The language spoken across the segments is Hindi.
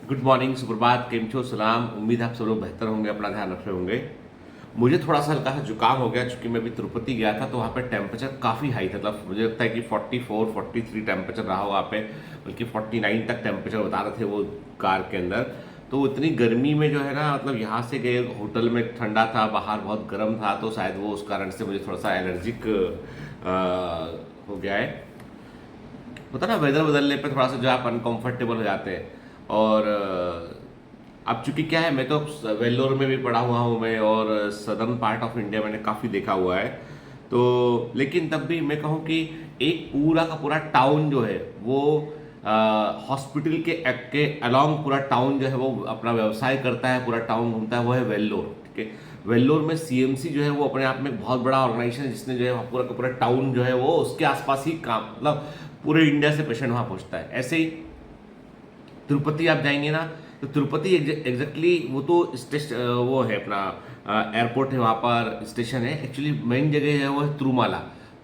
गुड मॉर्निंग, सुप्रभात, केम छो, सलाम। उम्मीद है आप सब लोग बेहतर होंगे, अपना ध्यान रख रहे होंगे। मुझे थोड़ा सा हल्का सा जुकाम हो गया, चूंकि मैं अभी तिरुपति गया था तो वहाँ पे टेम्परेचर काफ़ी हाई था। मतलब मुझे लगता है कि 44 43 टेम्परेचर रहा वहाँ पे, बल्कि 49 तक टेम्परेचर बता रहे थे वो कार के अंदर। तो इतनी गर्मी में जो है ना, मतलब यहाँ से गए, होटल में ठंडा था, बाहर बहुत गर्म था, तो शायद वो उस कारण से मुझे थोड़ा सा एलर्जिक हो गया है। होता ना, वेदर बदलने पे थोड़ा सा जो आप अनकंफर्टेबल हो जाते हैं। और अब चूंकि क्या है, मैं तो वेल्लोर में भी पढ़ा हुआ हूँ मैं, और सदर्न पार्ट ऑफ इंडिया मैंने काफ़ी देखा हुआ है। तो लेकिन तब भी मैं कहूँ कि एक पूरा का पूरा टाउन जो है वो हॉस्पिटल के अलोंग पूरा टाउन जो है वो अपना व्यवसाय करता है, पूरा टाउन घूमता है, वो है वेल्लोर। ठीक है, वेल्लोर में सीएमसी जो है वो अपने आप में एक बहुत बड़ा ऑर्गेनाइजेशन है, जिसने जो है पूरा का पूरा टाउन जो है वो उसके आसपास ही काम, मतलब पूरे इंडिया से पेशेंट वहाँ पहुँचता है। ऐसे ही तिरुपति आप जाएंगे ना, तो तिरुपति एग्जैक्टली वो तो स्टेशन, वो है अपना एयरपोर्ट है, वहाँ पर स्टेशन है। एक्चुअली मेन जगह है वो है तिरुमाला।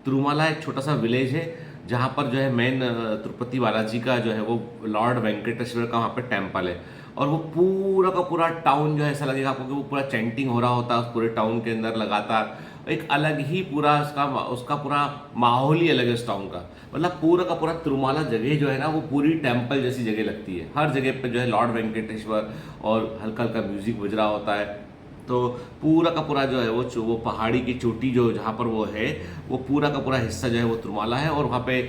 तिरुमाला एक छोटा सा विलेज है, जहाँ पर जो है मेन तिरुपति बालाजी का जो है वो लॉर्ड वेंकटेश्वर का वहाँ पे टेम्पल है। और वो पूरा का पूरा टाउन जो है, ऐसा लगेगा आपको कि वो पूरा चैंटिंग हो रहा होता है उस पूरे टाउन के अंदर लगातार। एक अलग ही पूरा उसका उसका पूरा माहौल ही अलग है उस टाउन का। मतलब पूरा का पूरा तिरुमाला जगह जो है ना, वो पूरी टेम्पल जैसी जगह लगती है। हर जगह पे जो है लॉर्ड वेंकटेश्वर और हल्का हल्का म्यूजिक बज रहा होता है। तो पूरा का पूरा जो है वो पहाड़ी की चोटी जो जहाँ पर वो है, वो पूरा का पूरा हिस्सा जो है वो तिरुमाला है। और वहाँ पे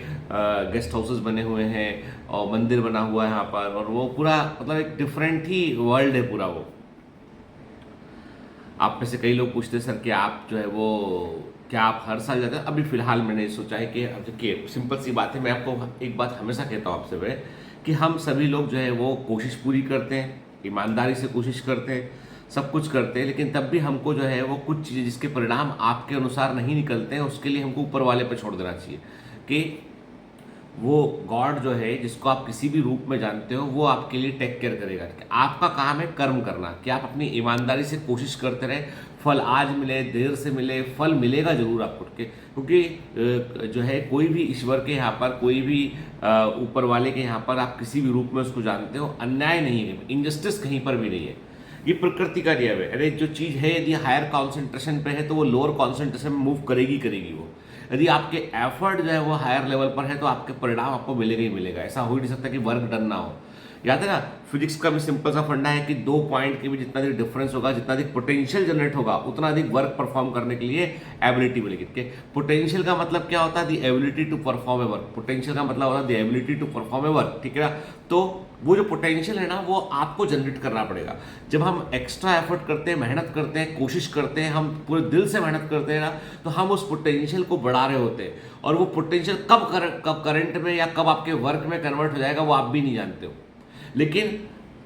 गेस्ट हाउसेस बने हुए हैं और मंदिर बना हुआ है यहाँ पर, और वो पूरा मतलब एक डिफरेंट ही वर्ल्ड है पूरा वो। आप में से कई लोग पूछते हैं सर कि आप जो है वो क्या आप हर साल जाते हैं? अभी फिलहाल मैंने सोचा है कि अब देखिए, सिंपल सी बात है, मैं आपको एक बात हमेशा कहता हूँ आपसे मैं, कि हम सभी लोग जो है वो कोशिश पूरी करते हैं, ईमानदारी से कोशिश करते हैं, सब कुछ करते हैं, लेकिन तब भी हमको जो है वो कुछ चीज़ें जिसके परिणाम आपके अनुसार नहीं निकलते हैं, उसके लिए हमको ऊपर वाले पे छोड़ देना चाहिए कि वो गॉड जो है, जिसको आप किसी भी रूप में जानते हो, वो आपके लिए टेक केयर करेगा। आपका काम है कर्म करना, कि आप अपनी ईमानदारी से कोशिश करते रहे। फल आज मिले देर से मिले, फल मिलेगा जरूर आपको के, क्योंकि जो है कोई भी ईश्वर के यहाँ पर, कोई भी ऊपर वाले के यहाँ पर आप किसी भी रूप में उसको जानते हो, अन्याय नहीं है, इनजस्टिस कहीं पर भी नहीं है। ये प्रकृति का नियम है। अरे जो चीज़ है, यदि हायर कॉन्सेंट्रेशन पे है तो वो लोअर कॉन्सेंट्रेशन में मूव करेगी करेगी वो। यदि आपके एफर्ट जो है वो हायर लेवल पर है तो आपके परिणाम आपको मिलेगा ही मिलेगा। ऐसा हो ही नहीं सकता कि वर्क डन ना हो। याद है ना, फिजिक्स का भी सिंपल सा फंडा है कि दो पॉइंट के भी जितना अधिक डिफरेंस होगा, जितना अधिक पोटेंशियल जनरेट होगा, उतना अधिक वर्क परफॉर्म करने के लिए एबिलिटी मिलेगी। पोटेंशियल का मतलब क्या होता है? The ability to perform a work. Potential का मतलब होता है the ability to perform a work. ठीक है ना? तो वो जो पोटेंशियल है ना, वो आपको जनरेट करना पड़ेगा। जब हम एक्स्ट्रा एफर्ट करते हैं, मेहनत करते हैं, कोशिश करते हैं, हम पूरे दिल से मेहनत करते हैं ना, तो हम उस पोटेंशियल को बढ़ा रहे होते हैं। और वो पोटेंशियल कब करंट में या कब आपके वर्क में कन्वर्ट हो जाएगा, वो आप भी नहीं जानते हो। लेकिन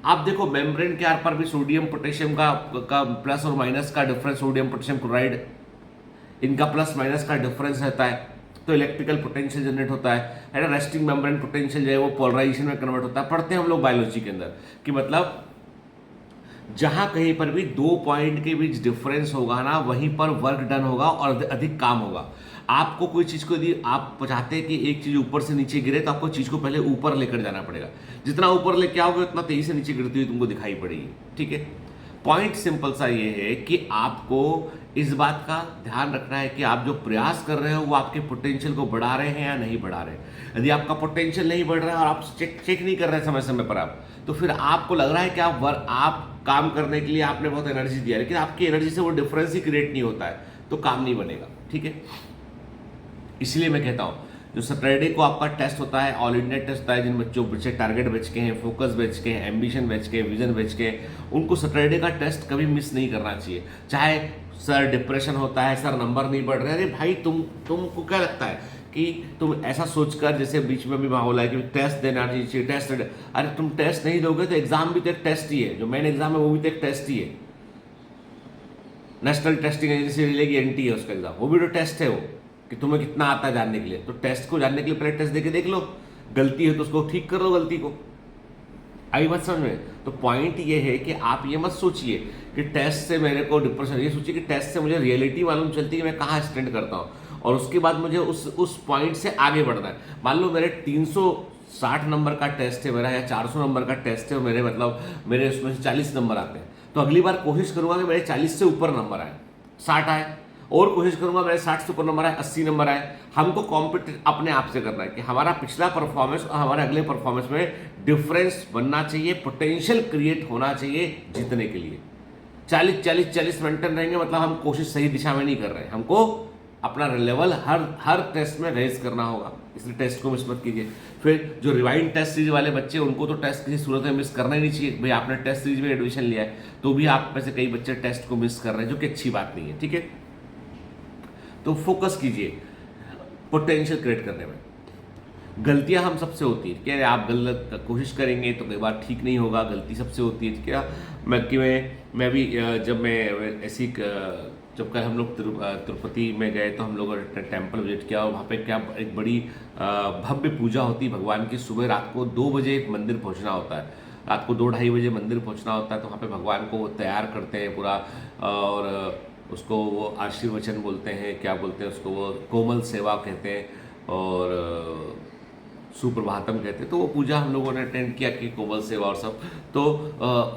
आप देखो, मेम्ब्रेन के आर पर भी सोडियम पोटेशियम का प्लस और माइनस का डिफरेंस, सोडियम पोटेशियम क्लोराइड, इनका प्लस माइनस का डिफरेंस रहता है, तो इलेक्ट्रिकल पोटेंशियल जनरेट होता है ना। रेस्टिंग मेम्ब्रेन पोटेंशियल जो है वो पोलराइजेशन में कन्वर्ट होता है। पढ़ते हैं हम लोग बायोलॉजी के अंदर कि मतलब जहां कहीं पर भी दो पॉइंट के बीच डिफरेंस होगा ना, वहीं पर वर्क डन होगा और अधिक काम होगा। आपको कोई चीज को यदि आप चाहते हैं कि एक चीज ऊपर से नीचे गिरे, तो आपको चीज को पहले ऊपर लेकर जाना पड़ेगा। जितना ऊपर लेके आओगे उतना तेजी से नीचे गिरती हुई तुमको दिखाई पड़ेगी। ठीक है, पॉइंट सिंपल सा ये है कि आपको इस बात का ध्यान रखना है कि आप जो प्रयास कर रहे हो वो आपके पोटेंशियल को बढ़ा रहे हैं या नहीं बढ़ा रहे हैं। यदि आपका पोटेंशियल नहीं बढ़ रहा है और आप चेक नहीं कर रहे हैं समय समय पर आप, तो फिर आपको लग रहा है कि आप काम करने के लिए आपने बहुत एनर्जी दिया, लेकिन आपकी एनर्जी से वो डिफरेंस ही क्रिएट नहीं होता है, तो काम नहीं बनेगा। ठीक है, इसलिए मैं कहता हूँ, जो सैटरडे को आपका टेस्ट होता है, ऑल इंडिया टेस्ट होता है, जिन बच्चों बच्चे टारगेट बैच के हैं, फोकस बैच के हैं, एम्बिशन बैच के, विजन बैच के, उनको सैटरडे का टेस्ट कभी मिस नहीं करना चाहिए। चाहे सर डिप्रेशन होता है, सर नंबर नहीं बढ़ रहे, अरे भाई तुमको क्या लगता है कि तुम ऐसा सोचकर, जैसे बीच में भी माहौल है कि टेस्ट देना चाहिए, टेस्ट, अरे तुम टेस्ट नहीं दोगे तो एग्जाम भी तो एक टेस्ट ही है। जो मेन एग्जाम है वो भी तो एक टेस्ट ही है। नेशनल टेस्टिंग एजेंसी लेगी, एनटी है उसका एग्जाम, वो भी तो टेस्ट है वो, कि तुम्हें कितना आता है जानने के लिए। तो टेस्ट को जानने के लिए पहले टेस्ट देके देख लो, गलती है तो उसको ठीक कर लो गलती को। आई मत समझ में? तो पॉइंट ये है कि आप ये मत सोचिए कि टेस्ट से मेरे को डिप्रेशन, ये सोचिए कि टेस्ट से मुझे रियलिटी मालूम चलती है कि मैं कहाँ स्टैंड करता हूँ, और उसके बाद मुझे उस पॉइंट से आगे बढ़ना है। मान लो मेरे 300 60 नंबर का टेस्ट है मेरा या 400 नंबर का टेस्ट है, मेरे मतलब मेरे उसमें से 40 नंबर आते हैं, तो अगली बार कोशिश करूंगा कि मेरे 40 से ऊपर नंबर आए, 60 आए, और कोशिश करूंगा मेरे 60 से ऊपर नंबर आए, 80 नंबर आए। हमको कॉम्पिटिट अपने आप से करना है कि हमारा पिछला परफॉर्मेंस और हमारे अगले परफॉर्मेंस में डिफरेंस बनना चाहिए, पोटेंशियल क्रिएट होना चाहिए जीतने के लिए। 40-40-40 मेंटेन रहेंगे मतलब हम कोशिश सही दिशा में नहीं कर रहे हैं, हमको अपना लेवल हर टेस्ट में रेज करना होगा, इसलिए टेस्ट को मिस मत कीजिए। फिर जो रिवाइंड टेस्ट सीरीज वाले बच्चे, उनको तो टेस्ट किसी सूरत में मिस करना ही नहीं चाहिए। भाई आपने टेस्ट सीरीज में एडमिशन लिया है तो भी आप में से कई बच्चे टेस्ट को मिस कर रहे हैं, जो कि अच्छी बात नहीं है, ठीक है। तो फोकस कीजिए पोटेंशियल क्रिएट करने में। गलतियां हम सबसे होती है, क्या आप गलत कोशिश करेंगे तो कई बार ठीक नहीं होगा, गलती सबसे होती है, क्या मैं भी जब मैं ऐसी जब कल हम लोग तिरुपति में गए तो हम लोगों ने टेम्पल विजिट किया, और वहाँ पे क्या एक बड़ी भव्य पूजा होती है भगवान की। सुबह रात को 2 बजे मंदिर पहुँचना होता है, रात को 2-2:30 बजे मंदिर पहुँचना होता है, तो वहाँ पे भगवान को वो तैयार करते हैं पूरा, और उसको वो आशीर्वचन बोलते हैं, क्या बोलते हैं उसको, वो कोमल सेवा कहते हैं, और सुप्रभातम कहते हैं। तो वो पूजा हम लोगों ने अटेंड किया कि कोमल सेवा और सब, तो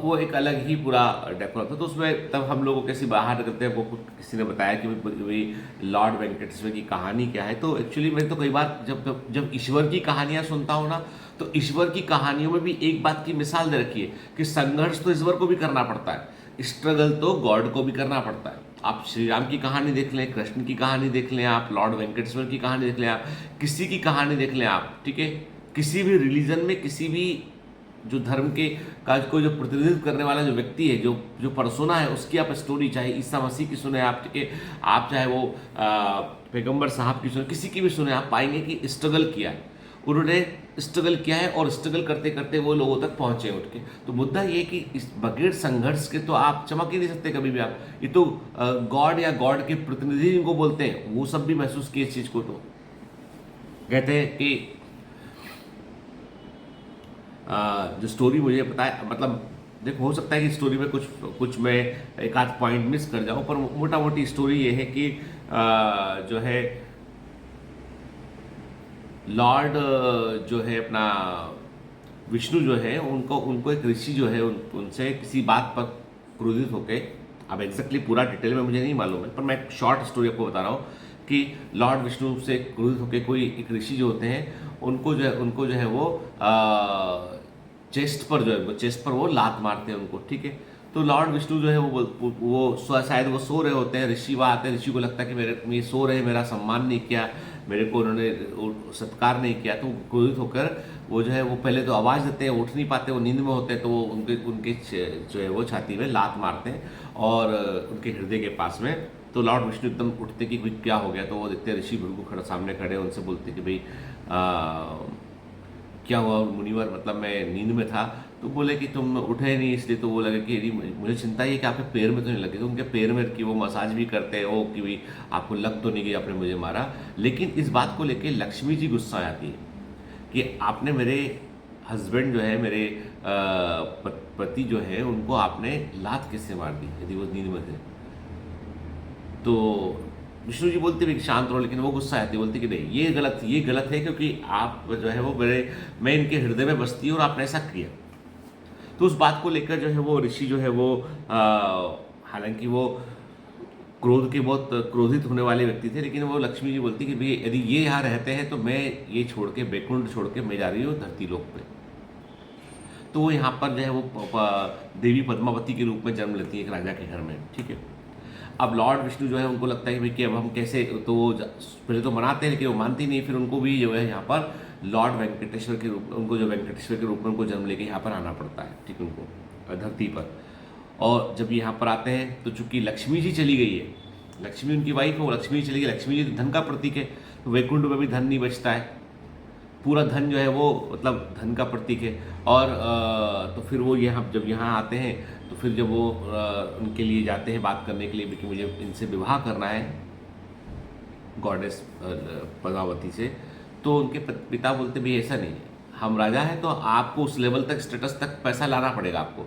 वो एक अलग ही पूरा डेकोर था। तो उसमें तब हम लोगों कैसे बाहर करते हैं, वो किसी ने बताया कि भाई लॉर्ड वेंकटेश्वर की कहानी क्या है। तो एक्चुअली मैं तो कई बार जब ईश्वर की कहानियाँ सुनता हूँ ना, तो ईश्वर की कहानियों में भी एक बात की मिसाल दे रखी है कि संघर्ष तो ईश्वर को भी करना पड़ता है, स्ट्रगल तो गॉड को भी करना पड़ता है। आप श्री राम की कहानी देख लें, कृष्ण की कहानी देख लें, आप लॉर्ड वेंकटेश्वर की कहानी देख लें, आप किसी की कहानी देख लें आप, ठीक है। किसी भी रिलीजन में, किसी भी जो धर्म के का को जो प्रतिनिधित्व करने वाला जो व्यक्ति है, जो पर्सोना है, उसकी आप स्टोरी, चाहे ईसा मसीह की सुने आप, ठीक है, आप चाहे वो पैगंबर साहब की सुने, किसी की भी सुने, आप पाएंगे कि स्ट्रगल किया है, उन्होंने स्ट्रगल किया है, और स्ट्रगल करते करते वो लोगों तक पहुंचे उठ के। तो मुद्दा ये कि इस बगैर संघर्ष के तो आप चमक ही नहीं सकते कभी भी आप। ये तो गॉड या गॉड के प्रतिनिधि जिनको बोलते हैं, वो सब भी महसूस किए इस चीज को। तो कहते हैं कि जो स्टोरी मुझे पता है, मतलब देखो हो सकता है कि स्टोरी में कुछ मैं एक आध पॉइंट मिस कर जाऊं, पर मोटा मोटी स्टोरी ये है कि जो है लॉर्ड जो है अपना विष्णु जो है, उनको एक ऋषि जो है उनसे किसी बात पर क्रोधित होके, अब एग्जैक्टली पूरा डिटेल में मुझे नहीं मालूम है, पर मैं एक शॉर्ट स्टोरी आपको बता रहा हूँ कि लॉर्ड विष्णु से क्रोधित होके कोई एक ऋषि जो होते हैं, उनको जो है वो चेस्ट पर वो लात मारते हैं उनको, ठीक है। तो लॉर्ड विष्णु जो है वो शायद वो सो रहे होते हैं, ऋषि वहाँ आते हैं, ऋषि को लगता है कि ये सो रहे, मेरा सम्मान नहीं किया, मेरे को उन्होंने सत्कार नहीं किया। तो क्रोधित होकर वो जो है वो पहले तो आवाज़ देते हैं, उठ नहीं पाते, वो नींद में होते हैं, तो वो उनके जो है वो छाती में लात मारते हैं, और उनके हृदय के पास में। तो लॉर्ड विष्णु एकदम उठते कि क्या हो गया, तो वो देखते ऋषि बिल्कुल सामने खड़े, उनसे बोलते कि भाई क्या हुआ मुनिवर, मतलब मैं नींद में था। तो बोले कि तुम उठे नहीं, इसलिए तो वो लगे कि मुझे चिंता है कि आपके पैर में तो नहीं लगे। तो उनके पैर में कि वो मसाज भी करते हैं, वो कि भाई आपको लग तो नहीं गई, आपने मुझे मारा। लेकिन इस बात को लेके लक्ष्मी जी गुस्सा आती है कि आपने मेरे हस्बैंड जो है, मेरे पति जो है, उनको आपने लात किससे मार दी यदि वो नींद में थे। तो विष्णु जी बोलते भी शांत रहो, लेकिन वो गुस्सा आती, बोलती कि नहीं ये गलत है, क्योंकि आप जो है वो मैं इनके हृदय में बसती हूँ और आपने ऐसा किया। तो उस बात को लेकर जो है वो ऋषि जो है वो हालांकि वो क्रोध के बहुत क्रोधित होने वाले व्यक्ति थे, लेकिन वो लक्ष्मी जी बोलती कि भाई यदि ये यहाँ रहते हैं तो मैं ये छोड़ के, बैकुंठ छोड़ के मैं जा रही हूँ धरती लोक पे। तो वो यहाँ पर जो है वो देवी पद्मावती के रूप में जन्म लेती है एक राजा के घर में, ठीक है। अब लॉर्ड विष्णु जो है उनको लगता है कि अब हम कैसे, तो वो पहले तो मनाते हैं लेकिन वो मानती नहीं। फिर उनको भी जो है यहाँ पर लॉर्ड वेंकटेश्वर के रूप, उनको जो वेंकटेश्वर के रूप में उनको जन्म लेके यहाँ पर आना पड़ता है, ठीक है, उनको धरती पर। और जब यहाँ पर आते हैं तो चूंकि लक्ष्मी जी चली गई है, लक्ष्मी उनकी वाइफ है, वो लक्ष्मी जी चली गई, लक्ष्मी जी धन का प्रतीक है, तो वैकुंठ में भी धन नहीं बचता है, पूरा धन जो है वो मतलब धन का प्रतीक है। और तो फिर वो जब यहाँ आते हैं तो फिर जब वो उनके लिए जाते हैं बात करने के लिए कि मुझे इनसे विवाह करना है गॉडेस पद्मावती से, तो उनके पिता बोलते भी ऐसा नहीं है, हम राजा हैं तो आपको उस लेवल तक, स्टेटस तक पैसा लाना पड़ेगा आपको।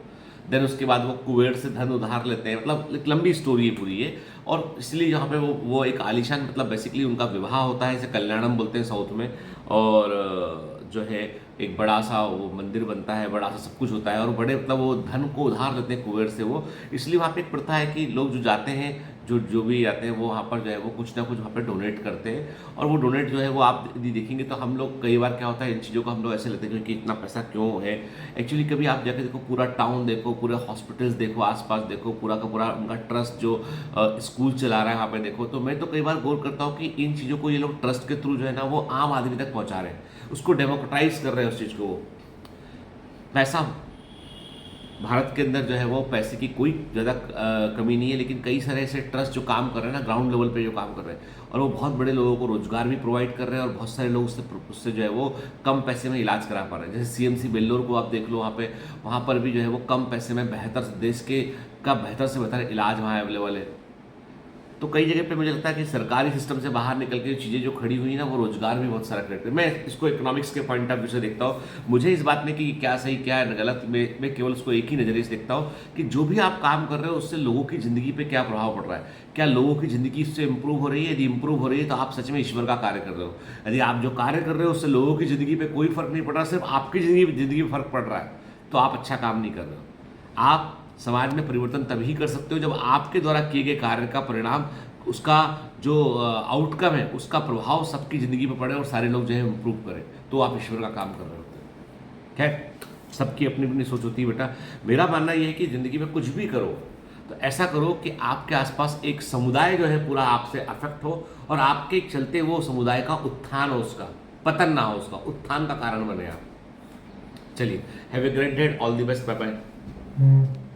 देन उसके बाद वो कुबेर से धन उधार लेते हैं, मतलब एक लंबी स्टोरी है पूरी ये। और इसलिए यहाँ पे वो एक आलिशान, मतलब बेसिकली उनका विवाह होता है, इसे कल्याणम बोलते हैं साउथ में। और जो है एक बड़ा सा वो मंदिर बनता है, बड़ा सा सब कुछ होता है, और बड़े मतलब वो धन को उधार लेते हैं कुबेर से वो। इसलिए वहाँ पे एक प्रथा है कि लोग जो जाते हैं, जो जो भी आते हैं, वो वहाँ पर जो है वो कुछ ना कुछ वहाँ पे डोनेट करते हैं। और वो डोनेट जो है वो आप यदि देखेंगे तो हम लोग कई बार क्या होता है, इन चीज़ों को हम लोग ऐसे लेते हैं कि इतना पैसा क्यों है। एक्चुअली कभी आप जाकर देखो, पूरा टाउन देखो, पूरे हॉस्पिटल्स देखो, आसपास देखो, पूरा का पूरा उनका ट्रस्ट जो स्कूल चला रहा है वहाँ पे देखो, तो मैं तो कई बार गौर करता हूँ कि इन चीज़ों को ये लोग ट्रस्ट के थ्रू जो है ना वो आम आदमी तक पहुँचा रहे हैं, उसको डेमोक्रेटाइज कर रहे हैं उस चीज़ को। पैसा भारत के अंदर जो है वो पैसे की कोई ज़्यादा कमी नहीं है, लेकिन कई सारे ऐसे ट्रस्ट जो काम कर रहे हैं ना ग्राउंड लेवल पे जो काम कर रहे हैं, और वो बहुत बड़े लोगों को रोजगार भी प्रोवाइड कर रहे हैं, और बहुत सारे लोग उससे जो है वो कम पैसे में इलाज करा पा रहे हैं। जैसे सीएमसी बेल्लोर को आप देख लो, वहाँ पर भी जो है वो कम पैसे में बेहतर देश के का बेहतर से बेहतर इलाज वहाँ अवेलेबल है। तो कई जगह पे मुझे लगता है कि सरकारी सिस्टम से बाहर निकल के चीज़ें जो खड़ी हुई ना, वो रोजगार भी बहुत सारा क्रिएट करती है। मैं इसको इकोनॉमिक्स के पॉइंट ऑफ व्यू से देखता हूँ। मुझे इस बात में कि क्या सही क्या गलत, मैं केवल उसको एक ही नज़रिए से देखता हूँ कि जो भी आप काम कर रहे हो उससे लोगों की ज़िंदगी पे क्या प्रभाव पड़ रहा है, क्या लोगों की ज़िंदगी उससे इंप्रूव हो रही है। यदि इंप्रूव हो रही है तो आप सच में ईश्वर का कार्य कर रहे हो। यदि आप जो कार्य कर रहे हो उससे लोगों की ज़िंदगी पर कोई फर्क नहीं पड़ रहा, सिर्फ आपकी ज़िंदगी में फर्क पड़ रहा है, तो आप अच्छा काम नहीं कर रहे हो। आप समाज में परिवर्तन तभी कर सकते हो जब आपके द्वारा किए गए कार्य का परिणाम, उसका जो आउटकम है, उसका प्रभाव सबकी ज़िंदगी पर पड़े और सारे लोग जो है इम्प्रूव करें, तो आप ईश्वर का काम कर रहे होते हैं। खैर, सबकी अपनी अपनी सोच होती है बेटा। मेरा मानना यह है कि ज़िंदगी में कुछ भी करो तो ऐसा करो कि आपके आसपास एक समुदाय जो है पूरा आपसे अफेक्ट हो, और आपके चलते वो समुदाय का उत्थान हो, उसका पतन ना हो, उसका उत्थान का कारण बने आप। चलिए, have a great day, all the best, bye bye.